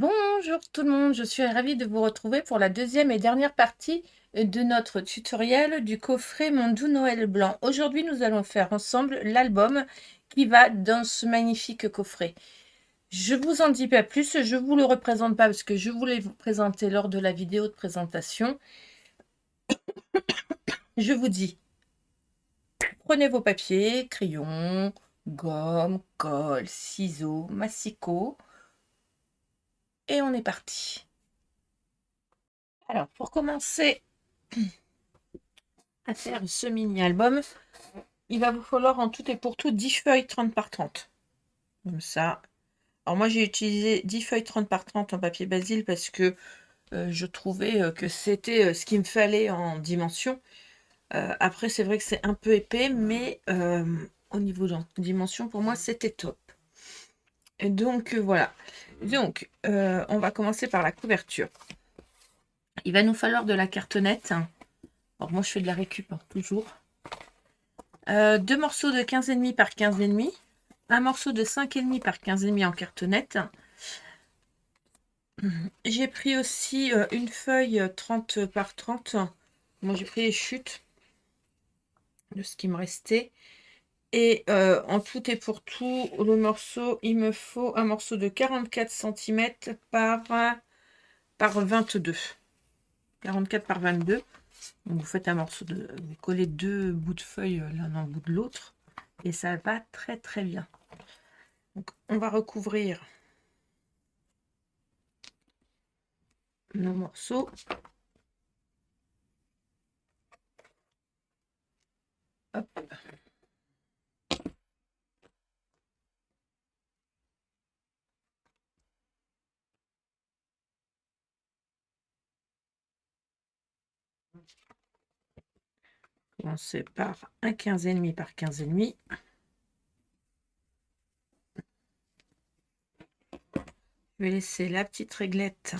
Bonjour tout le monde, je suis ravie de vous retrouver pour la deuxième et dernière partie de notre tutoriel du coffret Mon Doux Noël Blanc. Aujourd'hui, nous allons faire ensemble l'album qui va dans ce magnifique coffret. Je vous en dis pas plus, je vous le représente pas parce que je voulais vous présenter lors de la vidéo de présentation. Je vous dis, prenez vos papiers, crayons, gomme, colle, ciseaux, massicot et on est parti. Alors, pour commencer à faire ce mini-album, il va vous falloir en tout et pour tout 10 feuilles 30 par 30. Comme ça. Alors moi j'ai utilisé 10 feuilles 30 par 30 en papier basil parce que je trouvais que c'était ce qu'il me fallait en dimension. Après c'est vrai que c'est un peu épais, mais au niveau de dimension pour moi c'était top. Et donc voilà. Donc on va commencer par la couverture. Il va nous falloir de la cartonnette. Alors moi je fais de la récup toujours. Deux morceaux de 15,5 par 15,5. Un morceau de 5,5 par 15,5 en cartonnette. J'ai pris aussi une feuille 30 par 30. Moi, j'ai pris les chutes de ce qui me restait. Et en tout et pour tout, le morceau, il me faut un morceau de 44 cm par 22. 44 par 22. Donc, vous faites un morceau de... Vous collez deux bouts de feuille l'un dans le bout de l'autre. Et ça va très très bien. Donc, on va recouvrir nos morceaux. Hop. Commencer par un 15,5 par 15,5. Je vais laisser la petite réglette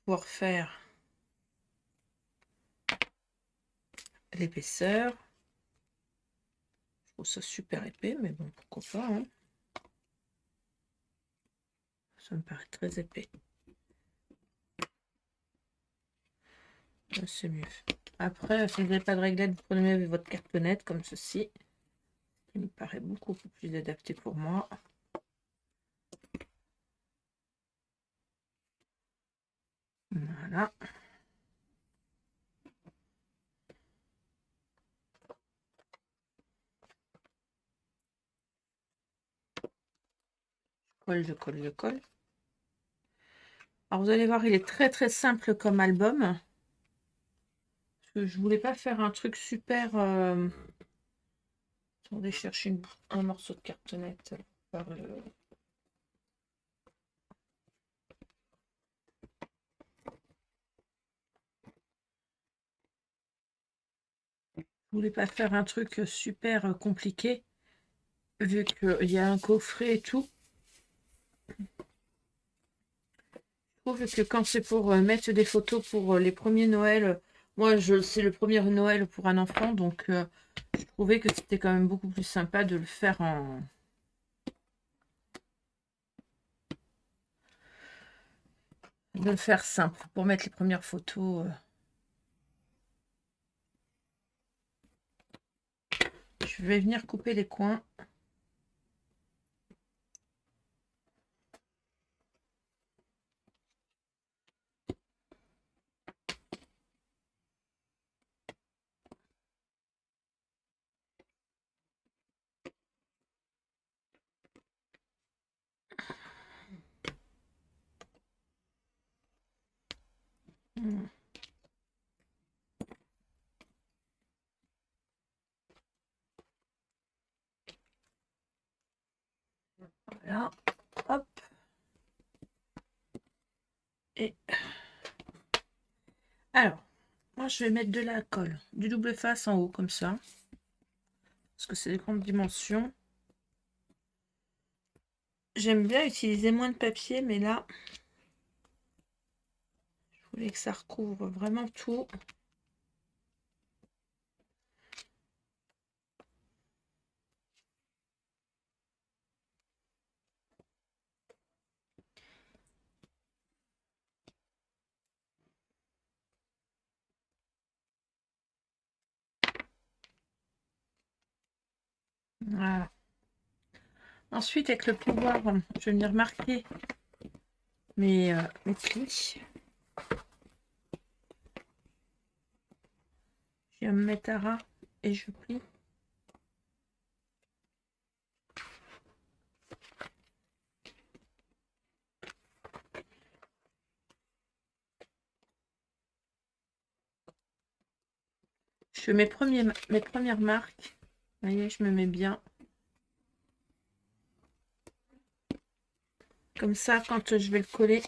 pour faire l'épaisseur. Je trouve ça super épais, mais bon, pourquoi pas. Hein. Ça me paraît très épais. C'est mieux. Après, si vous n'avez pas de réglette, vous prenez votre cartonnette comme ceci. Il me paraît beaucoup plus adapté pour moi. Voilà. Je colle, je colle. Alors vous allez voir, il est très très simple comme album. Parce que je voulais pas faire un truc super... Attendez, chercher un morceau de cartonnette. Par le... Je voulais pas faire un truc super compliqué. Vu qu'il y a un coffret et tout. Je trouve que quand c'est pour mettre des photos pour les premiers Noël, moi c'est le premier Noël pour un enfant, donc je trouvais que c'était quand même beaucoup plus sympa de le faire de le faire simple pour mettre les premières photos. Je vais venir couper les coins. Voilà, hop. Et alors, moi je vais mettre de la colle, du double face en haut comme ça, parce que c'est des grandes dimensions. J'aime bien utiliser moins de papier, mais là, je voulais que ça recouvre vraiment tout. Voilà. Ensuite, avec le pouvoir, je vais venir marquer mes plis. Je vais me mettre à ras et je plie. Je fais mes premières marques. Vous voyez, je me mets bien. Comme ça, quand je vais le coller,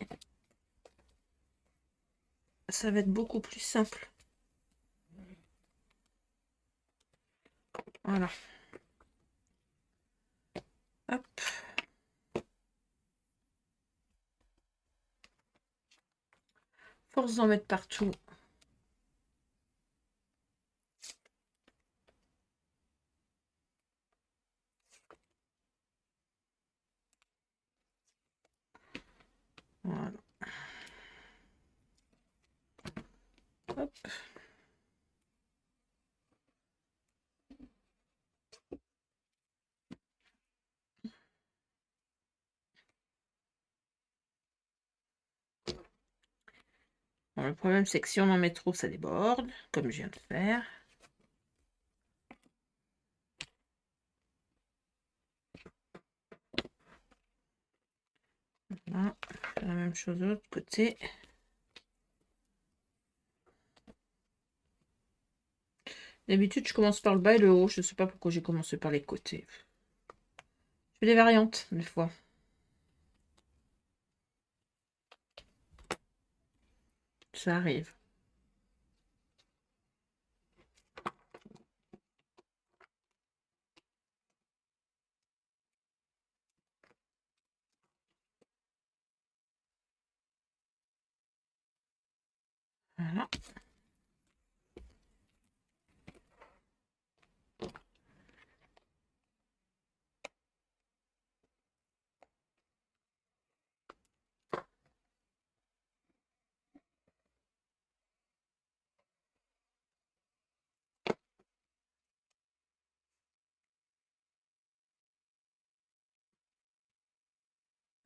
ça va être beaucoup plus simple. Voilà. Hop. Force d'en mettre partout. Voilà. Hop. Bon, le problème, c'est que si on en met trop, ça déborde, comme je viens de faire. Voilà. La même chose de l'autre côté. D'habitude, je commence par le bas et le haut. Je ne sais pas pourquoi j'ai commencé par les côtés. Je fais des variantes, des fois. Ça arrive. Voilà.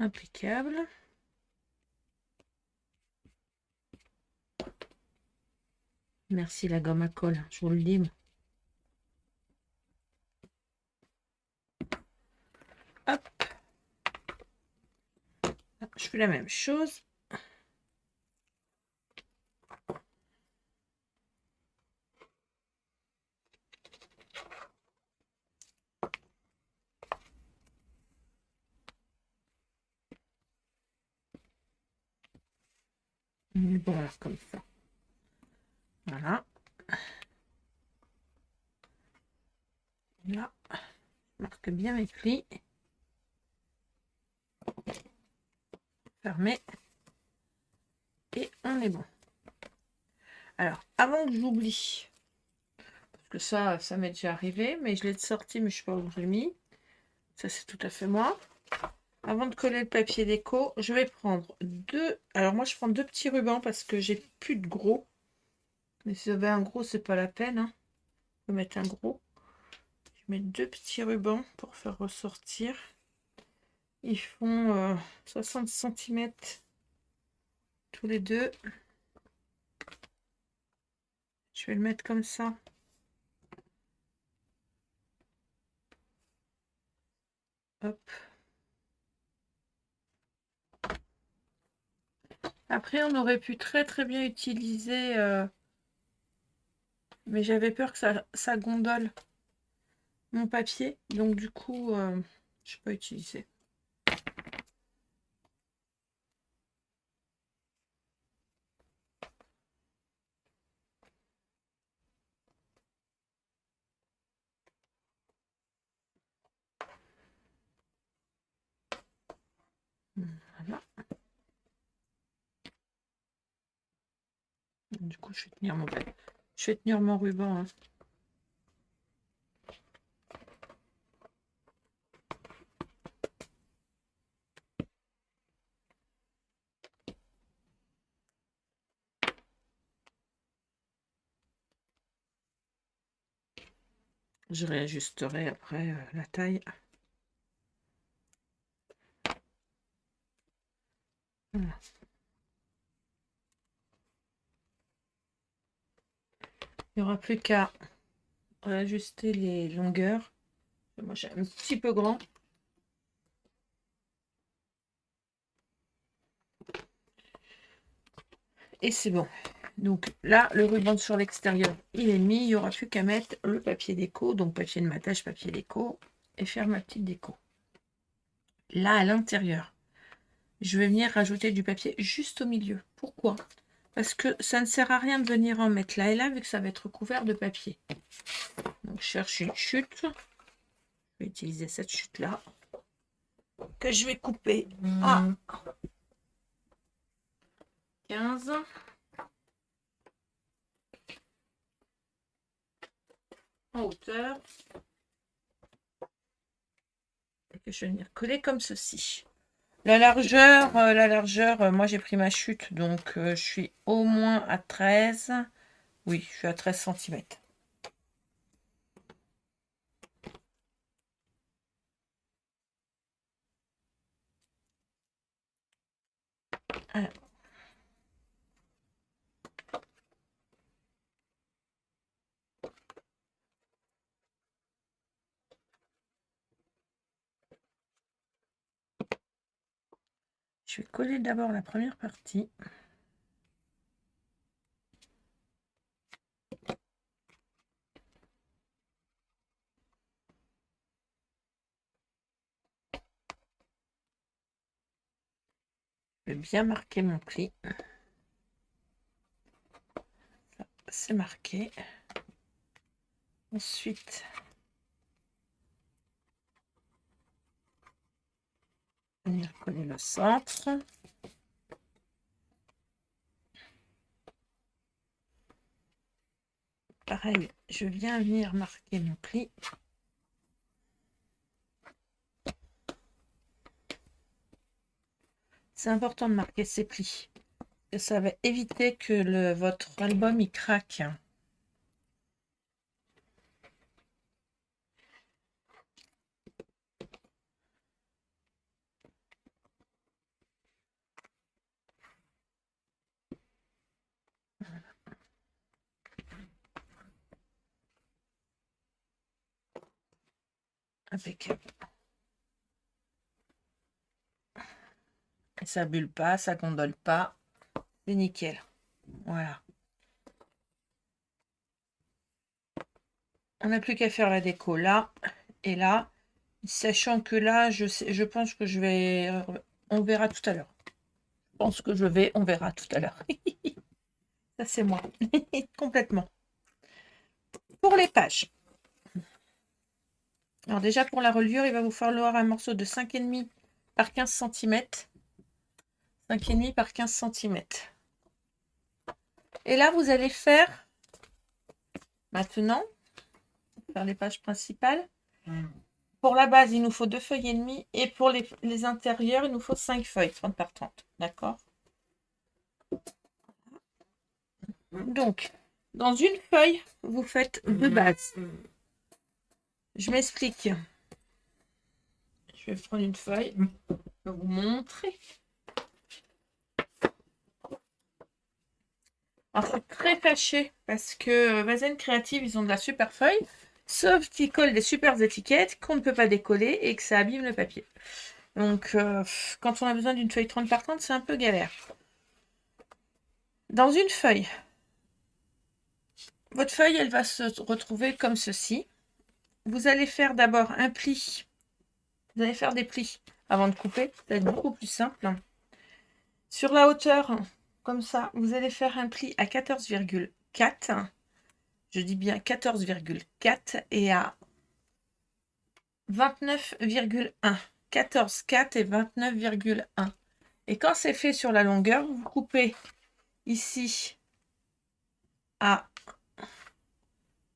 Impeccable. Merci la gomme à colle, je vous le dis. Hop. Je fais la même chose. Bon, alors comme ça. Voilà. Là, je marque bien mes plis. Fermé. Et on est bon. Alors, avant que j'oublie, parce que ça m'est déjà arrivé, mais je l'ai sorti, mais je ne sais pas où je l'ai mis. Ça, c'est tout à fait moi. Avant de coller le papier déco, je vais prendre deux. Alors, moi, je prends deux petits rubans parce que j'ai plus de gros. Mais si vous avez un gros, c'est pas la peine. Hein. Je peux mettre un gros. Je mets deux petits rubans pour faire ressortir. Ils font 60 cm tous les deux. Je vais le mettre comme ça. Hop. Après, on aurait pu très très bien utiliser, mais j'avais peur que ça gondole mon papier. Donc du coup, je n'ai pas utilisé. Voilà. Du coup, je vais tenir mon ruban. Hein. Je réajusterai après la taille. Voilà. Il n'y aura plus qu'à réajuster les longueurs. Moi, j'ai un petit peu grand. Et c'est bon. Donc là, le ruban sur l'extérieur, il est mis. Il n'y aura plus qu'à mettre le papier déco. Donc papier de matage, papier déco. Et faire ma petite déco. Là, à l'intérieur, je vais venir rajouter du papier juste au milieu. Pourquoi? Parce que ça ne sert à rien de venir en mettre là et là, vu que ça va être couvert de papier. Donc, je cherche une chute. Je vais utiliser cette chute-là, que je vais couper à 15. En hauteur. Et que je vais venir coller comme ceci. La largeur, moi j'ai pris ma chute, donc je suis au moins à 13. Oui, je suis à 13 cm. Alors, je vais coller d'abord la première partie. Je vais bien marquer mon pli. C'est marqué. Ensuite, venir coller le centre. Pareil, je viens venir marquer mon pli. C'est important de marquer ses plis. Ça va éviter que votre album il craque. Impeccable. Et ça bulle pas, ça gondole pas. C'est nickel. Voilà. On n'a plus qu'à faire la déco là et là. Sachant que là, je pense que je vais... On verra tout à l'heure. Je pense que on verra tout à l'heure. Ça, c'est moi. Complètement. Pour les pages. Alors déjà, pour la reliure, il va vous falloir un morceau de 5,5 par 15 cm. 5,5 par 15 cm. Et là, vous allez faire, maintenant, faire les pages principales. Pour la base, il nous faut 2 feuilles et demie. Et pour les intérieurs, il nous faut 5 feuilles, 30 par 30. D'accord? Donc, dans une feuille, vous faites 2 bases. Je m'explique. Je vais prendre une feuille. Je vais vous montrer. Alors, c'est très fâché parce que Vazen Créative, ils ont de la super feuille. Sauf qu'ils collent des super étiquettes qu'on ne peut pas décoller et que ça abîme le papier. Donc, quand on a besoin d'une feuille 30 par 30, c'est un peu galère. Dans une feuille, votre feuille, elle va se retrouver comme ceci. Vous allez faire d'abord un pli. Vous allez faire des plis avant de couper. Ça va être beaucoup plus simple. Sur la hauteur, comme ça, vous allez faire un pli à 14,4. Je dis bien 14,4 et à 29,1. 14,4 et 29,1. Et quand c'est fait sur la longueur, vous coupez ici à...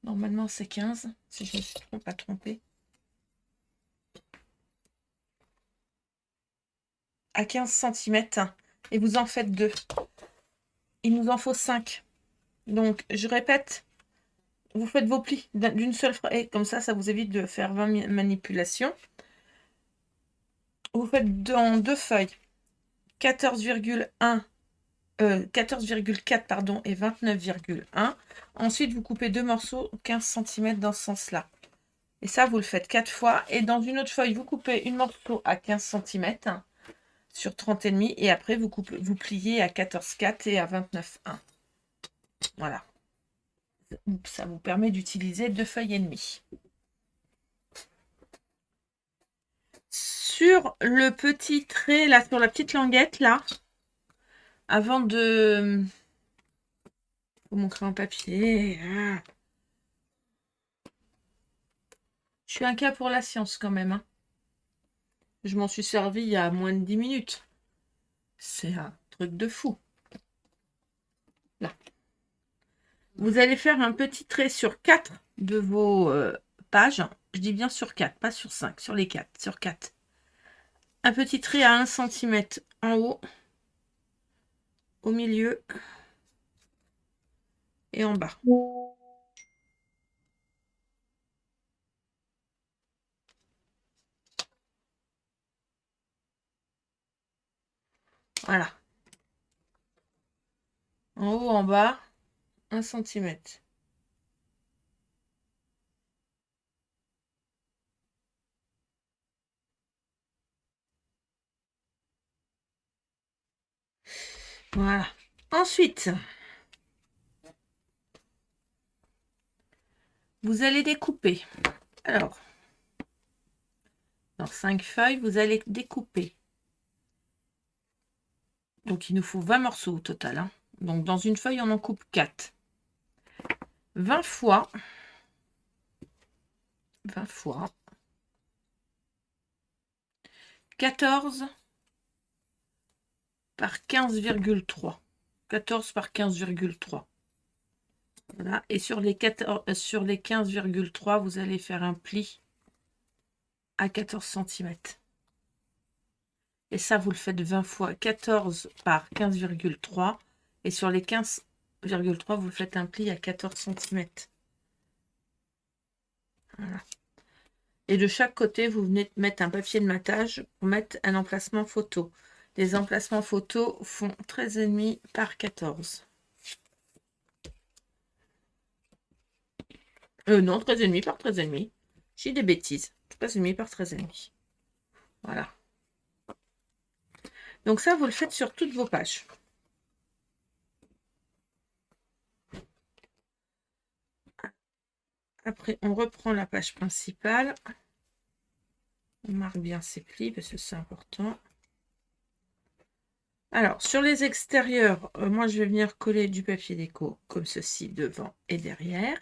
Normalement, c'est 15, si je ne me suis pas trompée. À 15 cm. Et vous en faites 2. Il nous en faut 5. Donc, je répète, vous faites vos plis d'une seule fois. Et comme ça vous évite de faire 20 manipulations. Vous faites dans 2 feuilles 14,1, 14,4 pardon, et 29,1. Ensuite, vous coupez 2 morceaux 15 cm dans ce sens-là. Et ça, vous le faites 4 fois. Et dans une autre feuille, vous coupez une morceau à 15 cm sur 30,5. Et après, vous pliez à 14,4 et à 29,1. Voilà. Ça vous permet d'utiliser 2 feuilles et demie. Sur le petit trait, là, sur la petite languette, là, avant de... Mon crayon papier. Ah. Je suis un cas pour la science quand même. Hein. Je m'en suis servi il y a moins de 10 minutes. C'est un truc de fou. Là. Vous allez faire un petit trait sur 4 de vos pages. Je dis bien sur 4, pas sur 5, sur les 4, sur 4. Un petit trait à 1 cm en haut, au milieu et en bas. Voilà. En haut, en bas, 1 cm. Voilà. Ensuite, vous allez découper. Alors, dans 5 feuilles, vous allez découper. Donc, il nous faut 20 morceaux au total. Hein. Donc, dans une feuille, on en coupe 4. 20 fois 14 par 15,3. 14 par 15,3. Voilà. Et sur les 15,3, vous allez faire un pli à 14 cm. Et ça, vous le faites 20 fois 14 par 15,3. Et sur les 15,3, vous faites un pli à 14 cm. Voilà. Et de chaque côté, vous venez de mettre un papier de matage pour mettre un emplacement photo. Les emplacements photos font 13,5 par 14. Non, 13,5 par 13,5. J'ai des bêtises. 13,5 par 13,5. Voilà. Donc ça, vous le faites sur toutes vos pages. Après, on reprend la page principale. On marque bien ses plis parce que c'est important. Alors, sur les extérieurs, moi, je vais venir coller du papier déco comme ceci devant et derrière.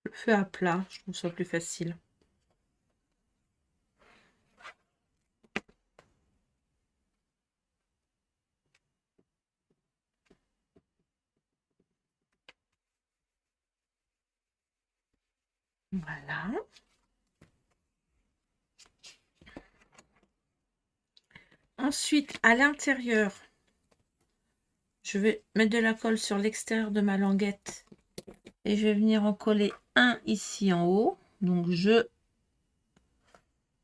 Je le fais à plat, je trouve ça plus facile. Voilà. Ensuite, à l'intérieur, je vais mettre de la colle sur l'extérieur de ma languette et je vais venir en coller un ici en haut. Donc,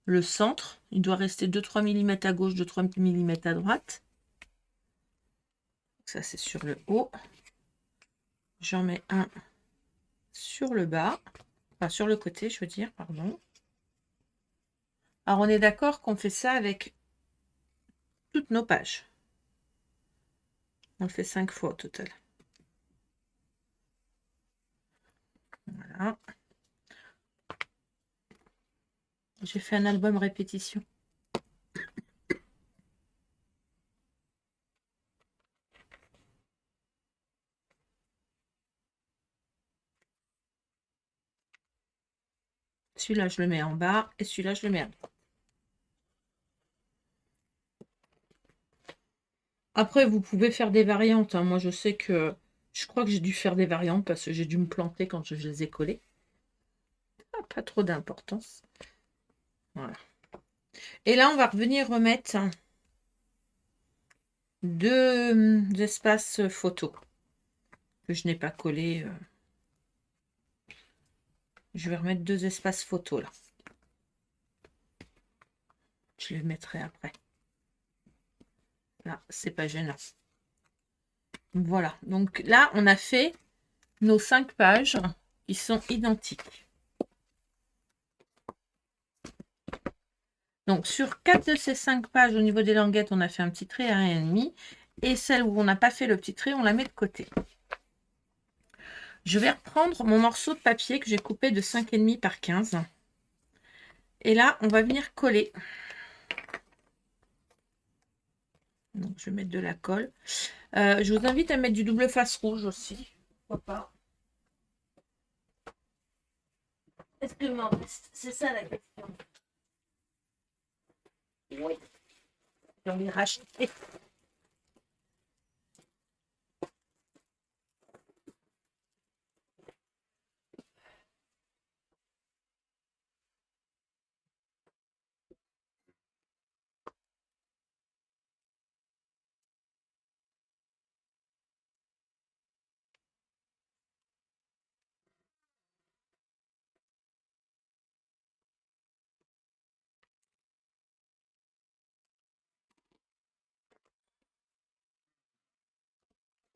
le centre, il doit rester 2-3 mm à gauche, 2-3 mm à droite. Ça, c'est sur le haut. J'en mets un sur le bas, enfin sur le côté, je veux dire, pardon. Alors, on est d'accord qu'on fait ça avec toutes nos pages. On le fait 5 fois au total. Voilà. J'ai fait un album répétition. Celui-là, je le mets en bas et celui-là, je le mets en haut. Après, vous pouvez faire des variantes, hein. Moi, je sais que je crois que j'ai dû faire des variantes parce que j'ai dû me planter quand je les ai collés. Ah, pas trop d'importance. Voilà. Et là, on va revenir remettre deux espaces photos que je n'ai pas collés. Je vais remettre deux espaces photos là. Je les mettrai après. Là, c'est pas gênant. Voilà. Donc là, on a fait nos 5 pages qui sont identiques. Donc sur 4 de ces 5 pages, au niveau des languettes, on a fait un petit trait à 1,5. Et celle où on n'a pas fait le petit trait, on la met de côté. Je vais reprendre mon morceau de papier que j'ai coupé de 5,5 par 15. Et là, on va venir coller. Donc, je vais mettre de la colle. Je vous invite à mettre du double face rouge aussi. Pourquoi pas? Est-ce que m'en reste? C'est ça la question. Oui. J'en ai racheté.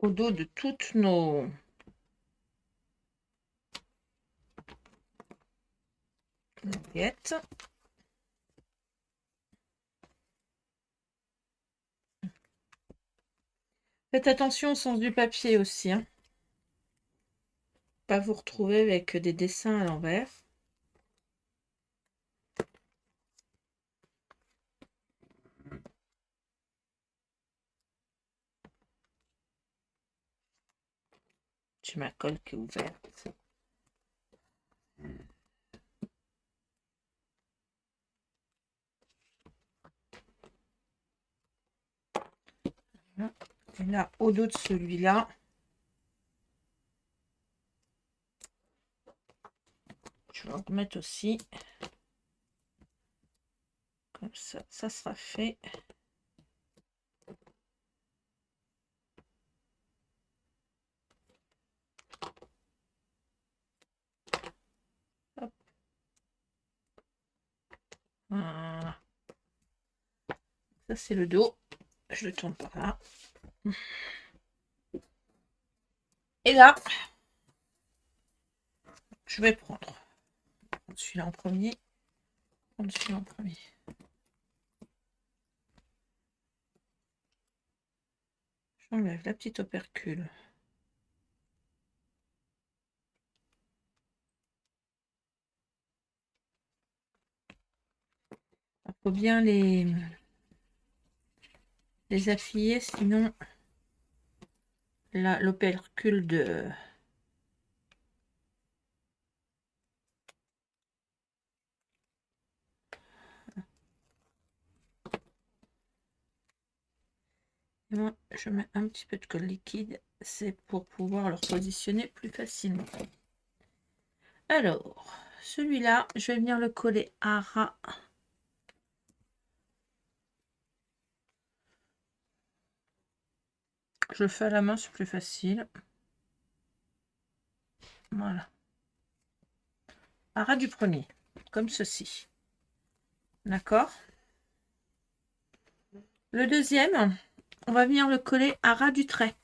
Au dos de toutes nos languettes. Faites attention au sens du papier aussi. Hein. Pas vous retrouver avec des dessins à l'envers. J'ai ma colle qui est ouverte. Et là, au dos de celui-là, je vais en remettre aussi. Comme ça sera fait. Hop. Voilà. Ça, c'est le dos. Je le tourne par là. Et là, je vais prendre celui-là en premier. Prendre celui-là en premier. J'enlève la petite opercule. Il faut bien les affiler, sinon l'opercule de... Et moi, je mets un petit peu de colle liquide, c'est pour pouvoir le repositionner plus facilement. Alors, celui-là, je vais venir le coller à ras. Je le fais à la main, c'est plus facile. Voilà. À ras du premier, comme ceci. D'accord? Le deuxième, on va venir le coller à ras du trait.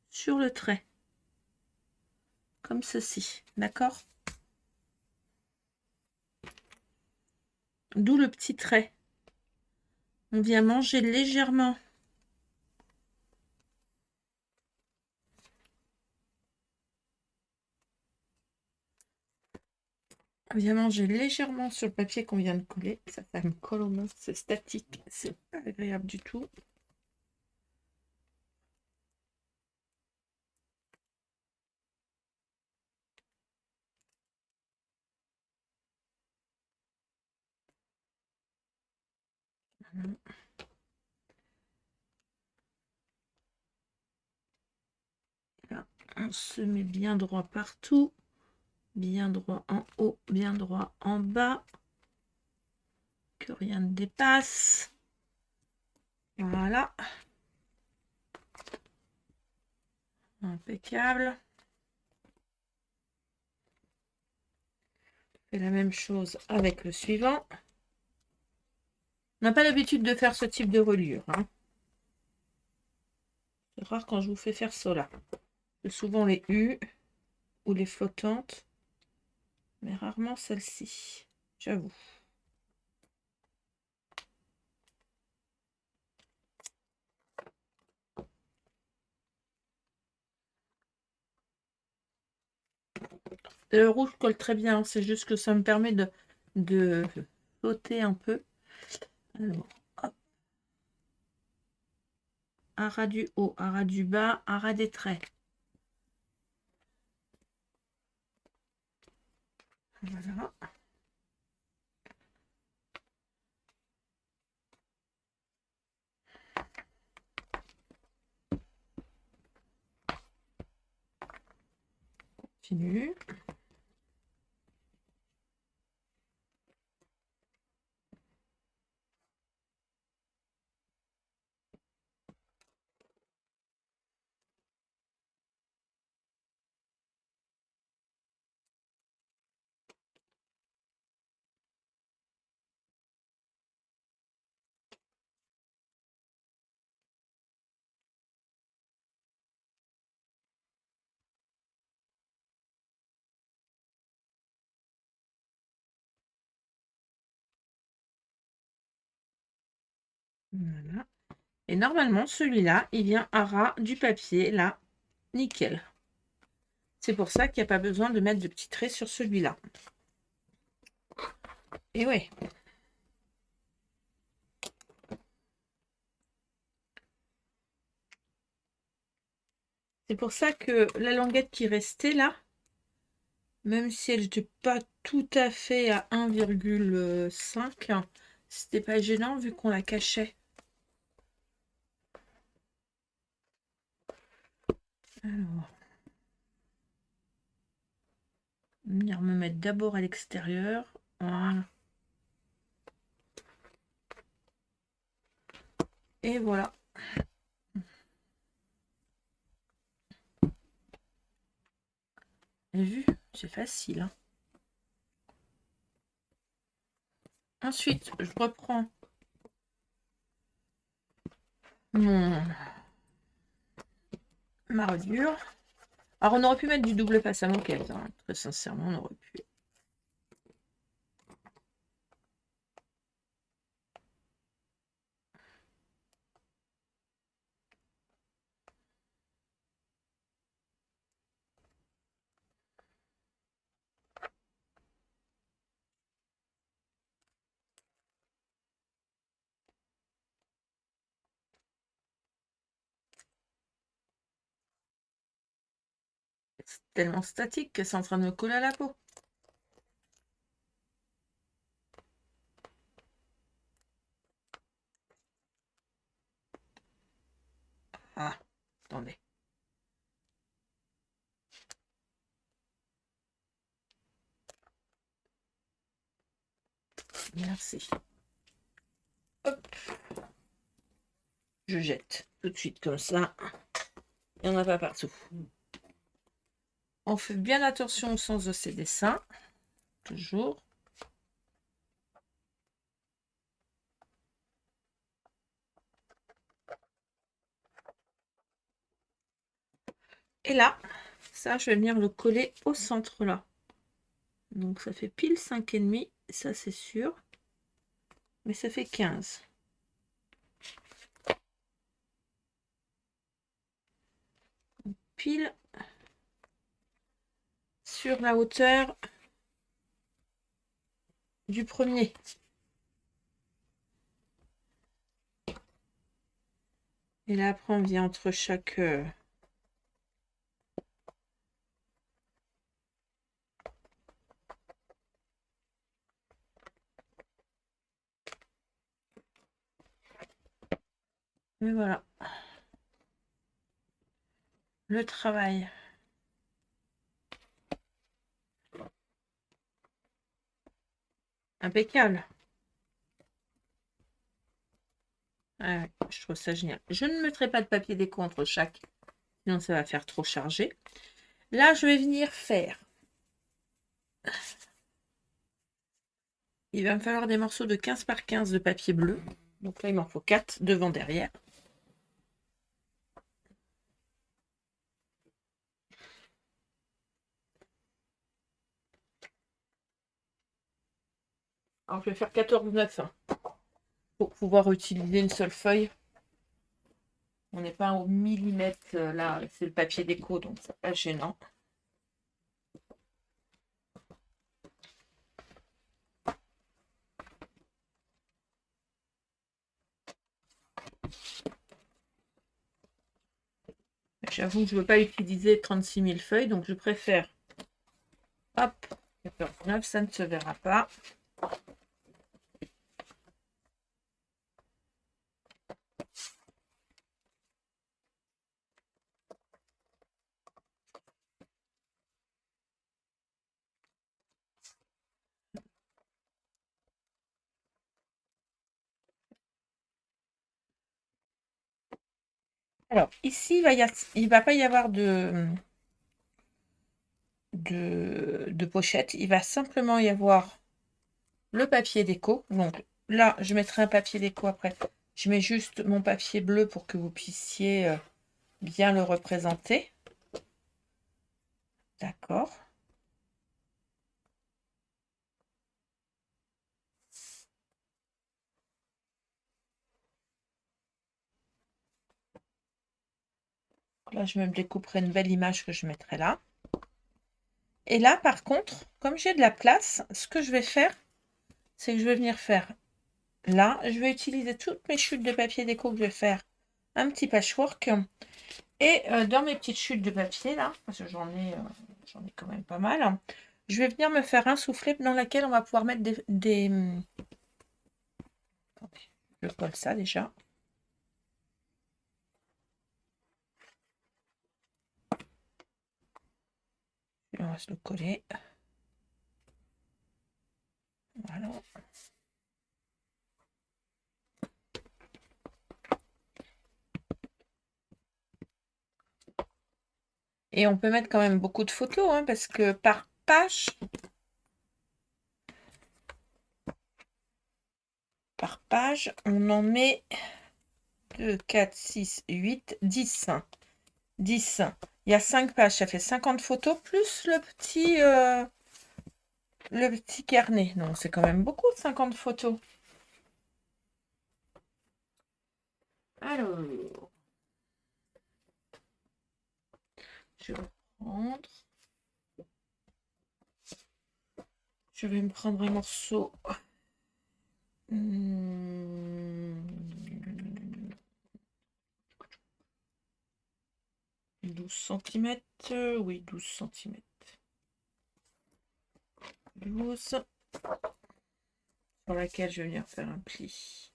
Sur le trait. Comme ceci. D'accord? D'où le petit trait. On vient manger légèrement. On vient manger légèrement sur le papier qu'on vient de coller. Ça me colle aux mains. C'est statique. C'est pas agréable du tout. On se met bien droit partout. Bien droit en haut, bien droit en bas. Que rien ne dépasse. Voilà. Impeccable. Fais la même chose avec le suivant. On n'a pas l'habitude de faire ce type de reliure, hein. C'est rare quand je vous fais faire cela. C'est souvent les U ou les flottantes, mais rarement celle-ci, j'avoue. Le rouge colle très bien, c'est juste que ça me permet de flotter un peu. Alors, hop. Un ras du haut, un ras du bas, un ras des traits. Voilà. Continue. Voilà. Et normalement, celui-là, il vient à ras du papier, là, nickel. C'est pour ça qu'il n'y a pas besoin de mettre de petits traits sur celui-là. Et ouais. C'est pour ça que la languette qui restait là, même si elle n'était pas tout à fait à 1,5, c'était pas gênant vu qu'on la cachait. Alors, venir me mettre d'abord à l'extérieur. Voilà. Et voilà. Vous avez vu? C'est facile, hein. Ensuite, je reprends ma reliure. Alors, on aurait pu mettre du double face à moquette, hein. Très sincèrement, on aurait pu. C'est tellement statique que c'est en train de me coller à la peau. Ah, attendez. Merci. Hop. Je jette tout de suite comme ça. Il n'y en a pas partout. On fait bien attention au sens de ces dessins. Toujours. Et là, ça, je vais venir le coller au centre là. Donc ça fait pile 5,5, ça c'est sûr. Mais ça fait 15. Pile sur la hauteur du premier. Et là, après, on vient entre chaque... Et voilà. Le travail Impeccable. Ah ouais, je trouve ça génial. Je ne mettrai pas de papier déco entre chaque, sinon ça va faire trop chargé. Là, je vais venir faire. Il va me falloir des morceaux de 15 par 15 de papier bleu. Donc là, il m'en faut 4 devant, derrière. Alors, je vais faire 14,9 pour pouvoir utiliser une seule feuille. On n'est pas au millimètre là, c'est le papier déco, donc c'est pas gênant. J'avoue que je ne veux pas utiliser 36 000 feuilles, donc je préfère. Hop, 14,9, ça ne se verra pas. Alors, ici, il va pas y avoir de pochette. Il va simplement y avoir le papier déco. Donc là, je mettrai un papier déco après. Je mets juste mon papier bleu pour que vous puissiez bien le représenter. D'accord. Là, je me découperai une belle image que je mettrai là. Et là, par contre, comme j'ai de la place, ce que je vais faire, c'est que je vais venir faire là. Je vais utiliser toutes mes chutes de papier déco que je vais faire un petit patchwork. Et dans mes petites chutes de papier, là, parce que j'en ai quand même pas mal, je vais venir me faire un soufflet dans lequel on va pouvoir mettre des... Attendez, je colle ça déjà. Et on va se le coller. Voilà. Et on peut mettre quand même beaucoup de photos, hein, parce que par page, on en met 2, 4, 6, 8, 10. 10. Il y a 5 pages, ça fait 50 photos, plus le petit carnet. Non, c'est quand même beaucoup, 50 photos. Alors, je vais reprendre. Je vais me prendre un morceau. 12 cm. Oui, 12 cm. 12. Sur laquelle je vais venir faire un pli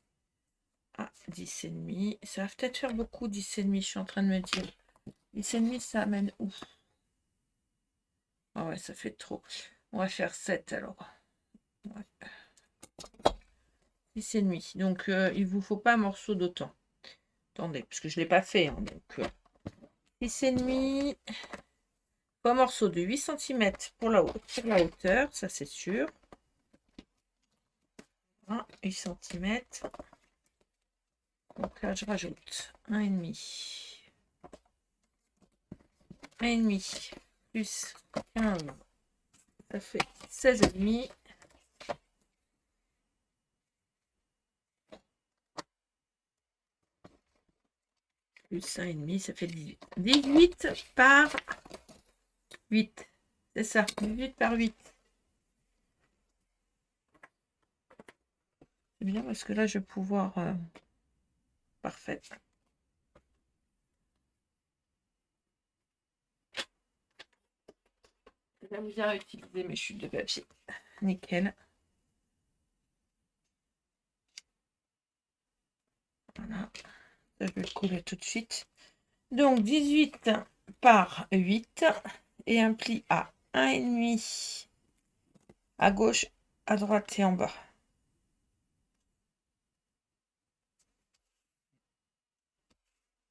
à 10,5. Ça va peut-être faire beaucoup, 10,5. Je suis en train de me dire. 10,5, ça amène où? Ah ouais, ça fait trop. On va faire 7 alors. Ouais. 10,5. Donc, il vous faut pas un morceau d'autant. Attendez, parce que je ne l'ai pas fait. Hein, donc, 10,5. Un morceau de 8 cm pour la hauteur, ça c'est sûr. 8 cm. Donc là, je rajoute 1,5. 1,5 plus 15. Ça fait 16,5. Plus 1,5, ça fait 18. 18 par 8. C'est ça, 18 par 8. C'est bien parce que là, je vais pouvoir... Parfait. J'aime bien utiliser mes chutes de papier. Nickel. Voilà. Ça, je vais le coller tout de suite. Donc, 18 par 8 et un pli à 1,5 à gauche, à droite et en bas.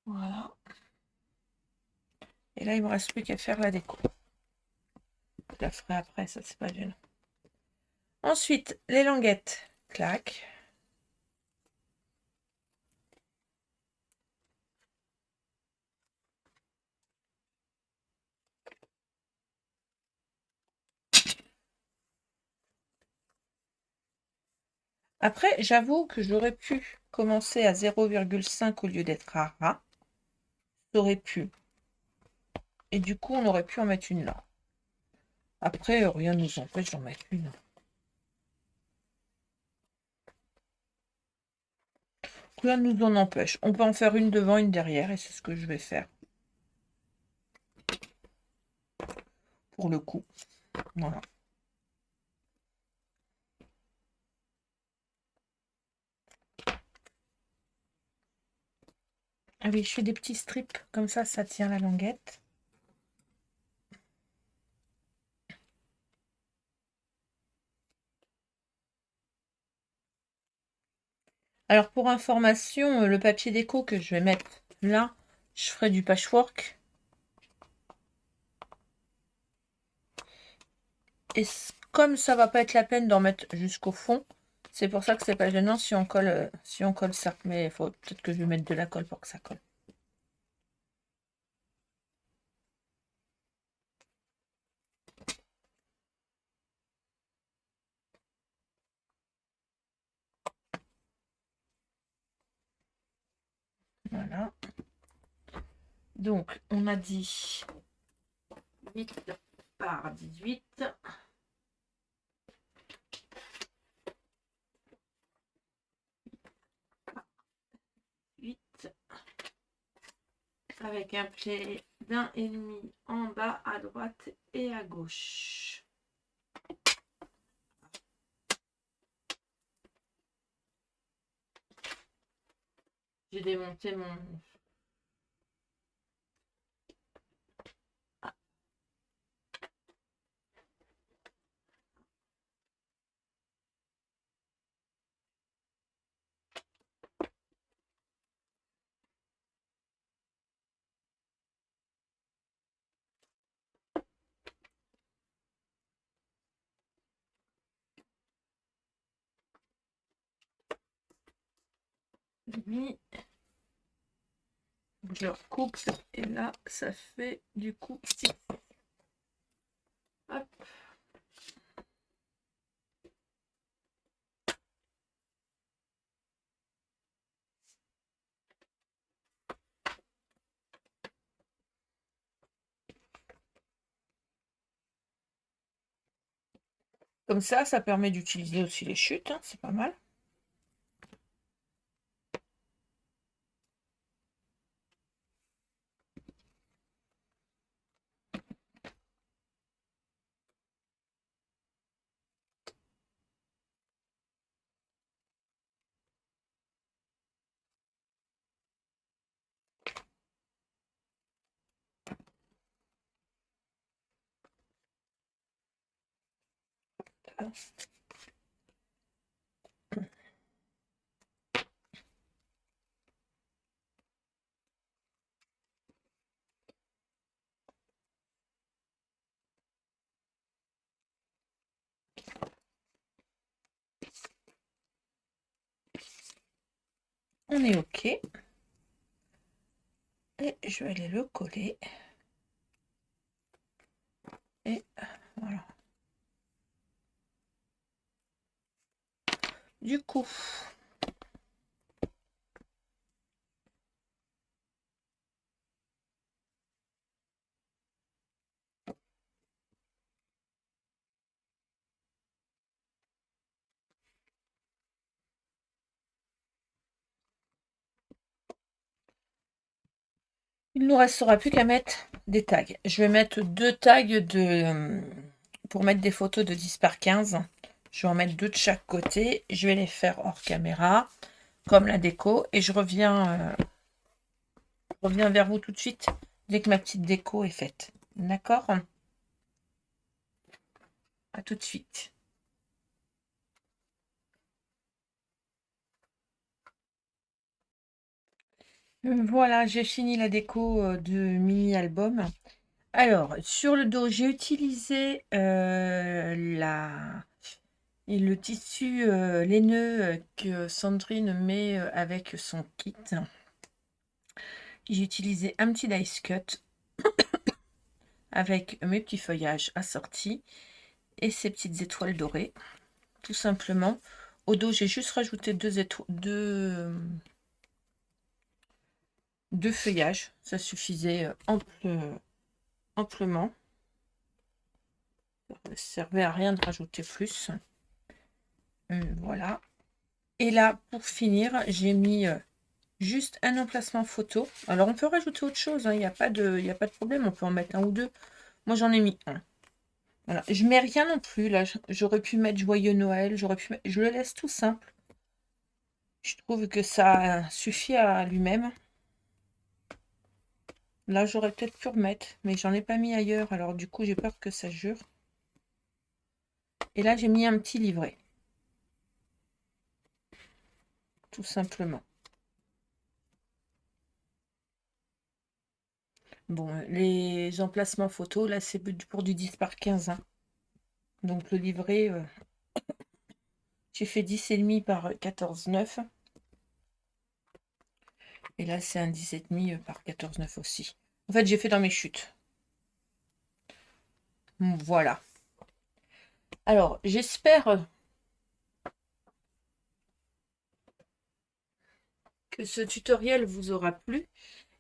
Voilà. Et là, il me reste plus qu'à faire la déco. Je la ferai après, ça c'est pas gênant. Ensuite, les languettes. Clac. Après, j'avoue que j'aurais pu commencer à 0,5 au lieu d'être à ras. J'aurais pu. Et du coup, on aurait pu en mettre une là. Après, rien ne nous empêche d'en mettre une. Rien ne nous en empêche. On peut en faire une devant, une derrière, et c'est ce que je vais faire. Pour le coup. Voilà. Ah oui, je fais des petits strips, comme ça tient la languette. Alors pour information, le papier déco que je vais mettre là, je ferai du patchwork. Et comme ça va pas être la peine d'en mettre jusqu'au fond, c'est pour ça que c'est pas gênant si on colle ça. Mais il faut peut-être que je vais mettre de la colle pour que ça colle. Voilà. Donc, on a dit 8 par 18. Avec un pli d'1,5 en bas à droite et à gauche. J'ai démonté mon... Je recoupe et là ça fait du coup 6. Hop. Comme ça permet d'utiliser aussi les chutes, hein, c'est pas mal. On est OK. Et je vais aller le coller. Et voilà. Du coup, il ne nous restera plus qu'à mettre des tags. Je vais mettre 2 tags pour mettre des photos de 10 par 15. Je vais en mettre 2 de chaque côté. Je vais les faire hors caméra, comme la déco. Et je reviens vers vous tout de suite dès que ma petite déco est faite. D'accord? À tout de suite. Voilà, j'ai fini la déco de mini-album. Alors, sur le dos, j'ai utilisé le tissu laineux que Sandrine met avec son kit. J'ai utilisé un petit dice cut avec mes petits feuillages assortis et ces petites étoiles dorées, tout simplement. Au dos, j'ai juste rajouté deux feuillages. Ça suffisait amplement. Ça ne servait à rien de rajouter plus. Voilà. Et là, pour finir, j'ai mis juste un emplacement photo. Alors, on peut rajouter autre chose, hein, il n'y a pas de problème. On peut en mettre un ou deux. Moi, j'en ai mis un. Voilà. Je mets rien non plus. Là, j'aurais pu mettre Joyeux Noël. Je le laisse tout simple. Je trouve que ça suffit à lui-même. Là, j'aurais peut-être pu remettre, mais j'en ai pas mis ailleurs. Alors, du coup, j'ai peur que ça jure. Et là, j'ai mis un petit livret. Tout simplement. Bon, les emplacements photos, là, c'est pour du 10 par 15. Hein. Donc, le livret, j'ai fait 10,5 par 14,9. Et là, c'est un 10,5 par 14,9 aussi. En fait, j'ai fait dans mes chutes. Voilà. Alors, j'espère que ce tutoriel vous aura plu.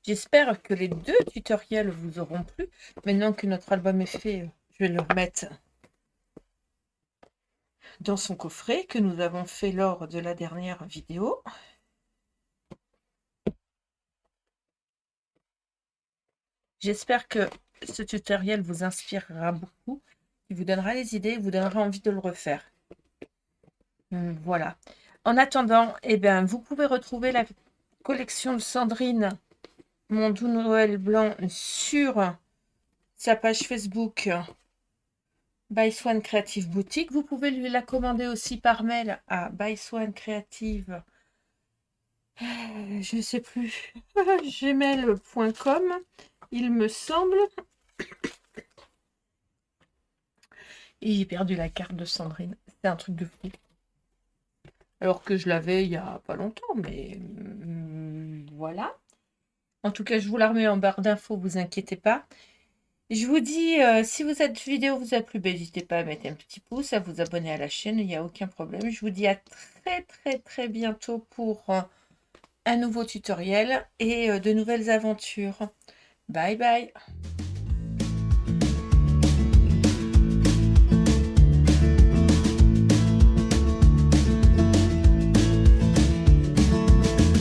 J'espère que les deux tutoriels vous auront plu. Maintenant que notre album est fait, je vais le remettre dans son coffret que nous avons fait lors de la dernière vidéo. J'espère que ce tutoriel vous inspirera beaucoup. Il vous donnera les idées, vous donnera envie de le refaire. Voilà. En attendant, eh bien, vous pouvez retrouver la collection de Sandrine, Mon Doux Noël Blanc, sur sa page Facebook By Swan Creative Boutique. Vous pouvez lui la commander aussi par mail à byswancreative, je ne sais plus, gmail.com, il me semble. Et j'ai perdu la carte de Sandrine. C'est un truc de fou. Alors que je l'avais il y a pas longtemps, mais voilà. En tout cas, je vous la remets en barre d'infos, vous inquiétez pas. Je vous dis, si cette vidéo vous a plu, n'hésitez pas à mettre un petit pouce, à vous abonner à la chaîne, il n'y a aucun problème. Je vous dis à très très très bientôt pour un nouveau tutoriel et de nouvelles aventures. Bye bye.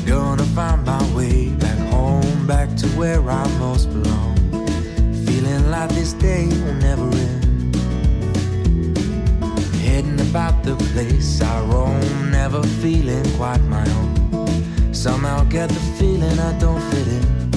Gonna find my way back home, back to where I most belong. Feeling like this day will never end. Heading about the place I roam, never feeling quite my own. Somehow get the feeling I don't fit in.